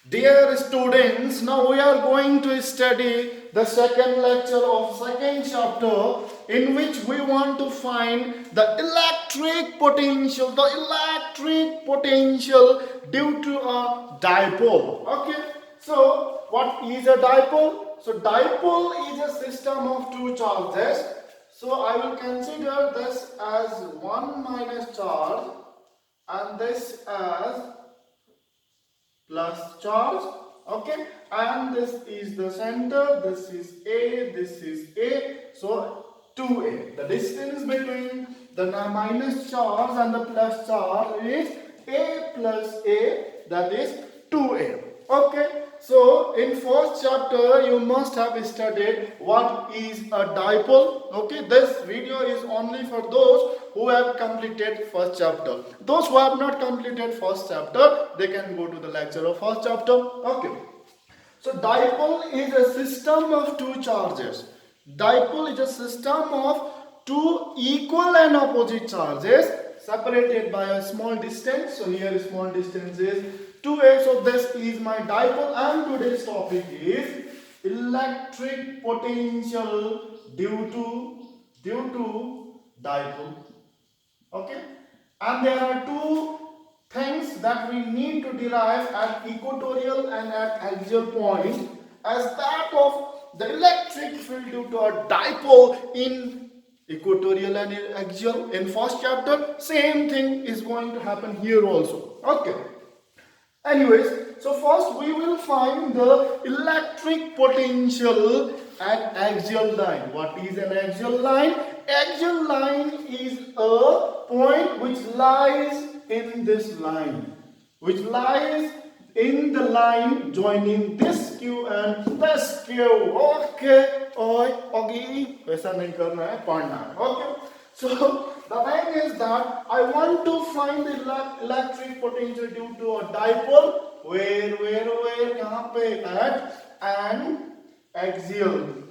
Dear students, now we are going to study the second lecture of second chapter, in which we want to find the electric potential due to a dipole. Okay, so what is a dipole? So dipole is a system of two charges. So I will consider this as one minus charge and this as plus charge. Okay, and this is the center, this is A, so 2A. The distance between the minus charge and the plus charge is A plus A, that is 2A. Okay, so in first chapter you must have studied what is a dipole. Okay, this video is only for those who have completed first chapter. Those who have not completed first chapter, they can go to the lecture of first chapter. Okay, so dipole is a system of two charges. Dipole is a system of two equal and opposite charges separated by a small distance. So here small distance is 2a. So this is my dipole, and today's topic is electric potential due to dipole. Okay, and there are two things that we need to derive at equatorial and at axial point, as that of the electric field due to a dipole in equatorial and in axial. In first chapter, same thing is going to happen here also. Okay, anyways, so first we will find the electric potential at axial line. What is an axial line? Axial line is a point which lies in this line, which lies in the line joining this Q and this Q. Okay, okay, वैसा नहीं करना है, पढ़ना है. Okay, so the thing is that I want to find the electric potential due to a dipole. Where? यहाँ पे? At an axial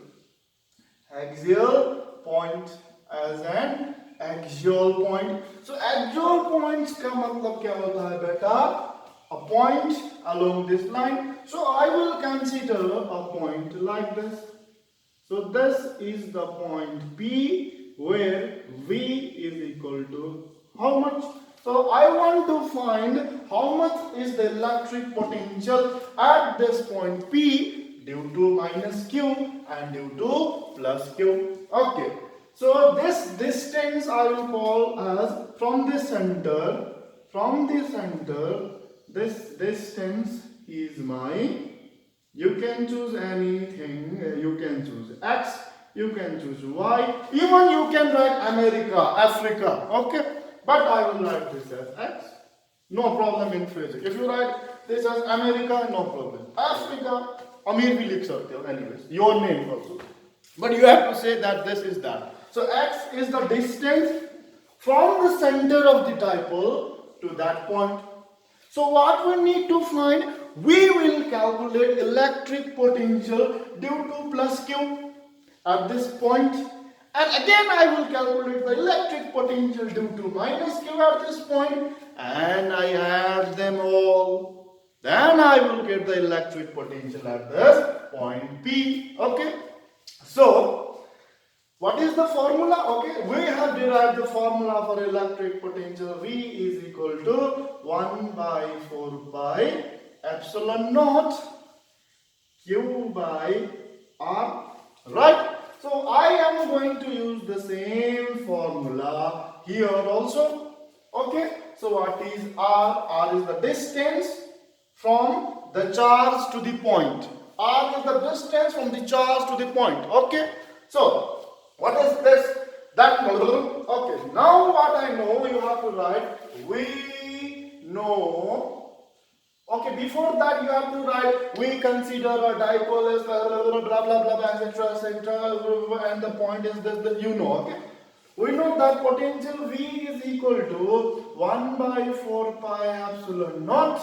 point, as an axial point. So axial points का मतलब क्या होता है बेटा? A point along this line. So I will consider a point like this. So this is the point P, where V is equal to how much? So I want to find how much is the electric potential at this point P due to minus Q and due to plus Q. Okay. So this distance I will call as from the center, this distance is my, you can choose anything, you can choose X, you can choose Y, even you can write America, Africa, okay, but I will write this as X, no problem in physics. If you write this as America, no problem. Africa, Amir bhi likh sakte ho, anyways, your name also, but you have to say that this is that. So X is the distance from the center of the dipole to that point. So what we need to find, we will calculate electric potential due to plus Q at this point, and again I will calculate the electric potential due to minus Q at this point, and I add them all. Then I will get the electric potential at this point P. Okay. So what is the formula? Okay, we have derived the formula for electric potential. V is equal to 1 by 4 pi epsilon naught Q by R. Right? So I am going to use the same formula here also. Okay, so what is R? R is the distance from the charge to the point. R is the distance from the charge to the point. Okay, so what is this? That. Okay, now what I know, you have to write, we know. Okay, before that you have to write, we consider a dipole as blah blah blah, etc., and the point is this, you know. Okay, we know that potential V is equal to 1 by 4 pi epsilon naught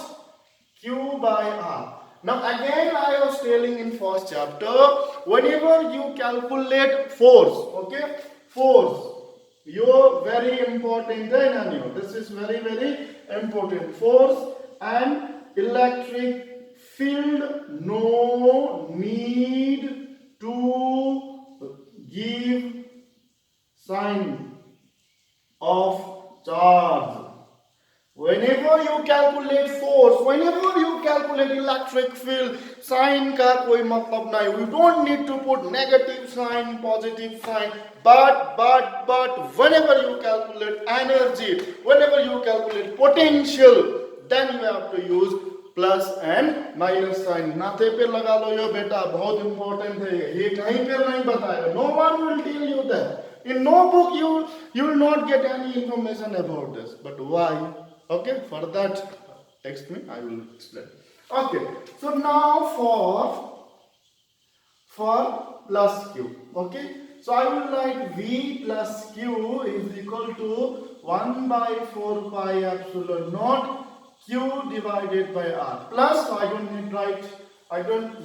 Q by R. Now again I was telling in first chapter, whenever you calculate force, okay, force, you're very important, this is very important, force and electric filled, no need to give sign of charge. Whenever you calculate force, whenever you calculate electric field, sign का कोई मतलब नहीं. We don't need to put negative sign, positive sign. But whenever you calculate energy, whenever you calculate potential, then you have to use plus and minus sign. नाते पे लगा लो ये बेटा, बहुत important है ये कहीं पे नहीं बताएगा. No one will tell you that. In no book you will not get any information about this. But why? Okay, for that text me, I will explain. Okay, so now for plus q. Okay, so I will write v plus q is equal to 1 by 4 pi epsilon naught q divided by r. Plus, so I don't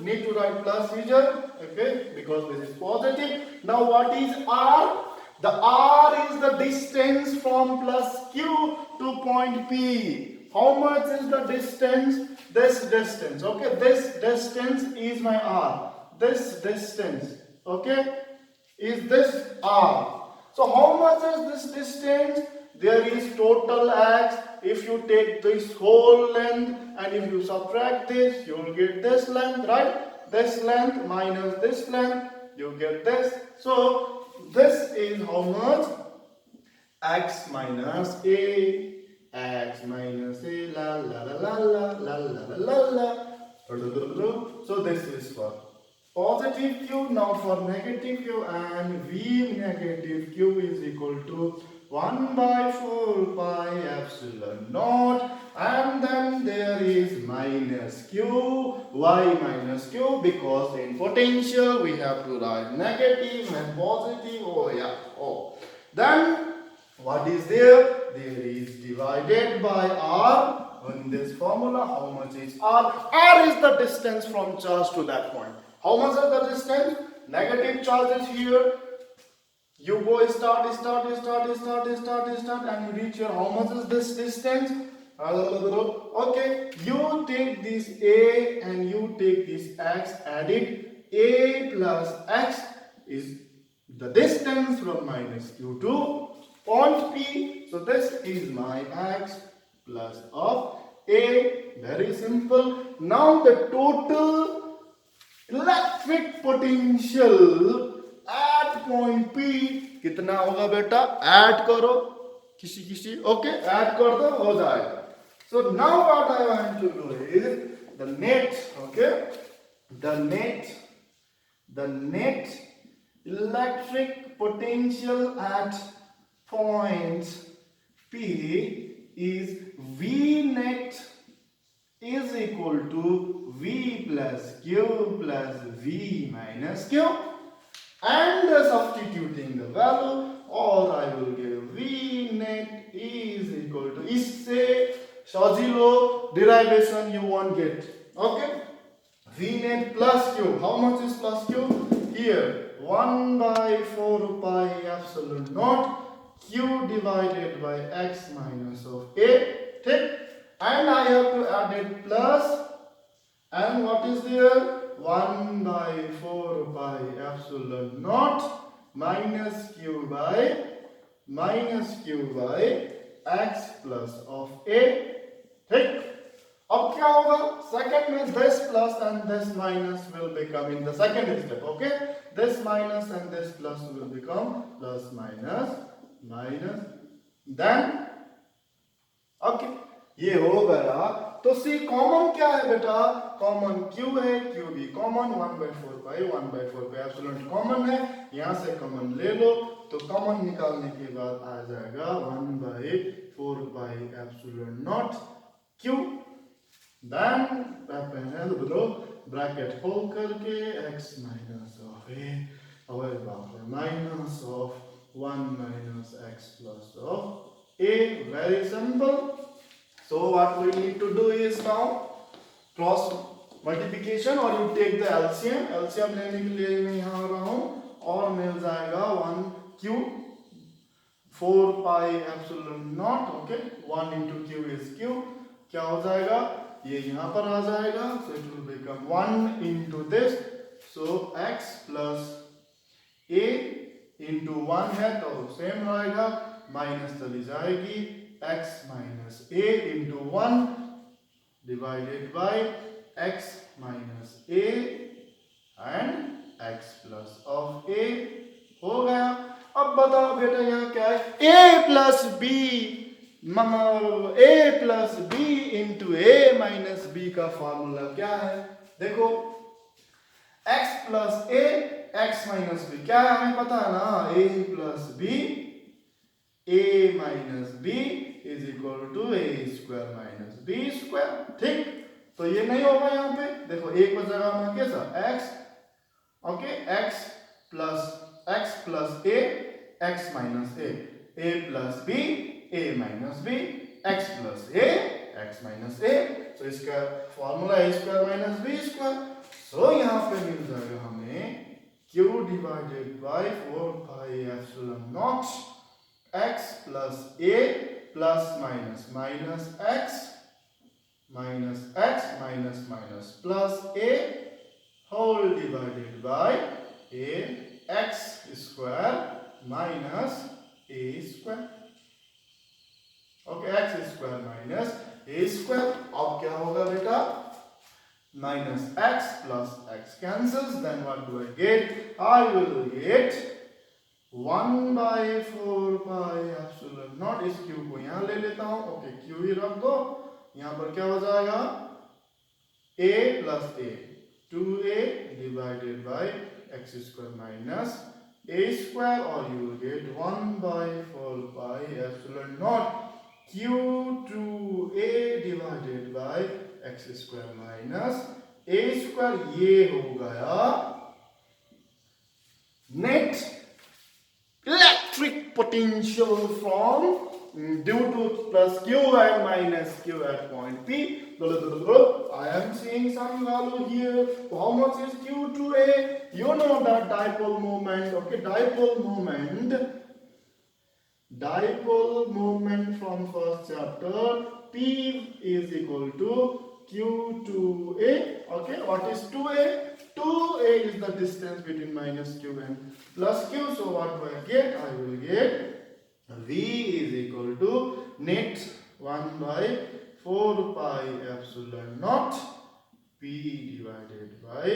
need to write plus here. Okay, because this is positive. Now what is r? The r is the distance from plus q to point P. How much is the distance? This distance. Okay, this distance is my r. This distance, okay, is this r. So how much is this distance? There is total x. If you take this whole length and if you subtract this, you will get this length, right? This length minus this length, you get this. So this is how much? X minus a, x minus a, la la la la la la la la la. So this is for positive q. Now for negative q, and v negative q is equal to 1 by 4 pi epsilon naught, and then there is minus q, y minus q, because in potential we have to write negative and positive. Oh yeah, oh. Then what is there? There is divided by r. In this formula, how much is r? R is the distance from charge to that point. How much is the distance? Negative charge is here. You go start, and you reach here. How much is this distance? Okay, you take this a and you take this x, add it. A plus x is the distance from minus q to point P. So this is my x plus of a. Very simple. Now the total electric potential at point P कितना होगा बेटा? Add करो किसी okay, add कर दो, हो जाएगा. So now what I want to do is the net, okay, the net electric potential at point P is V net is equal to V plus Q plus V minus Q, and substituting the value, or I will give V net is equal to, इससे सजिलो derivation you won't get. Okay, V net plus Q. How much is plus Q? Here 1 by 4 pi epsilon naught Q divided by x minus of A. ठीक, and I have to add it plus, and what is there? 1 by 4 pi epsilon naught minus q by x plus of a. ठीक, अब क्या होगा? Second में this plus and this minus will become in the second step. Okay, this minus and this plus will become plus minus, then okay, ये हो गया. तो सी common क्या है बेटा? कॉमन q है, q भी common, 1 by 4 pi epsilon common है, यहाँ से कॉमन ले लो. तो कॉमन निकालने के बाद आ जाएगा 1 by 4 pi epsilon naught q. देन ब्रैकेट खोल करके x minus of a minus of 1 minus x plus of a. Very simple. So what we need to do is now cross multiplication, or you take the LCM. LCM लेने के लिए मैं यहाँ आ रहा हूँ, और मिल जाएगा 1q 4 pi epsilon naught. Okay, 1 into q is q. क्या हो जाएगा? ये यहाँ पर आ जाएगा, so it will become 1 into this. So x plus a into 1 है तो सेम रहेगा, माइनस चली जाएगी, x minus a into 1 divided by x minus a and x plus of a हो गया। अब बताओ बेटा यहाँ क्या है, a plus b, a plus b into a minus b का फॉर्मूला क्या है? देखो x plus a x minus b क्या है हमें पता है ना, a plus b, a minus b is equal to a square minus b square। ठीक, तो ये नहीं होगा यहाँ पे, देखो एक पर जगह में कैसा x, okay, x plus a x minus a plus b a minus b x plus a x minus a, तो इसका formula a square minus b square। सो यहाँ पे मिल जाएगा हमें q divided by 4 pi epsilon naught x plus a plus minus minus x minus x minus minus plus a whole divided by a x square minus a square, okay, x square minus a square। अब क्या होगा बेटा, minus x plus x cancels, then what do I get? I will get 1 by 4 pi epsilon naught। इस q को यहाँ ले लेता हूँ, ओके, q ही रख दो, यहाँ पर क्या हो जाएगा, a plus a 2a divided by x square minus a square, or you will get 1 by 4 pi epsilon naught q 2a divided by x square minus a square। ये हो गया net electric potential from due to plus q and minus q at point P. I am seeing some value here. How much is q to a? You know that dipole moment, okay, dipole moment from first chapter, P is equal to q to a, okay. What is 2a? 2a is the distance between minus q and plus q. So what do I get? I will get V is equal to net 1 by 4 pi epsilon naught P divided by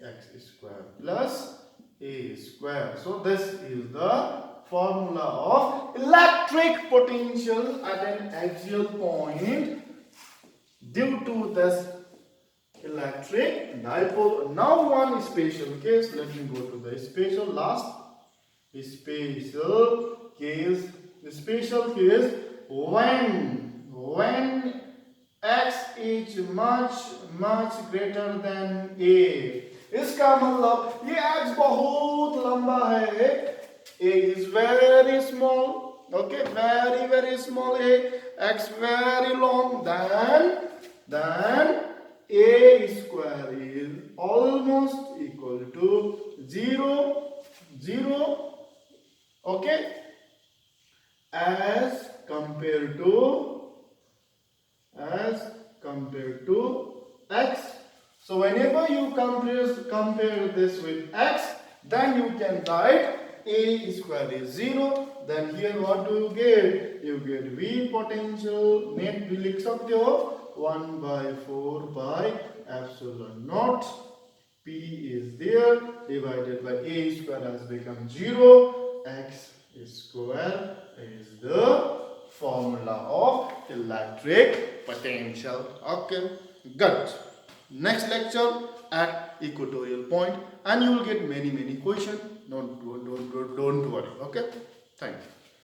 x square plus a square. So this is the formula of electric potential at an axial point due to this electric dipole. Now one special case, let me go to the special case when x is much greater than a। इसका मतलब ये x बहुत लंबा है, a is very small, okay, very small, x very long, then a square is almost equal to 0, okay, as compared to x. So whenever you compare this with x, then you can write a square is 0. Then here what do you get? You get V potential, net भी लिख सकते हो 1 by 4 pi epsilon naught P is there divided by a square has become 0, x square is the formula of electric potential. Okay, good. Next lecture at equatorial point, and you will get many questions. Don't worry. Okay, thank you.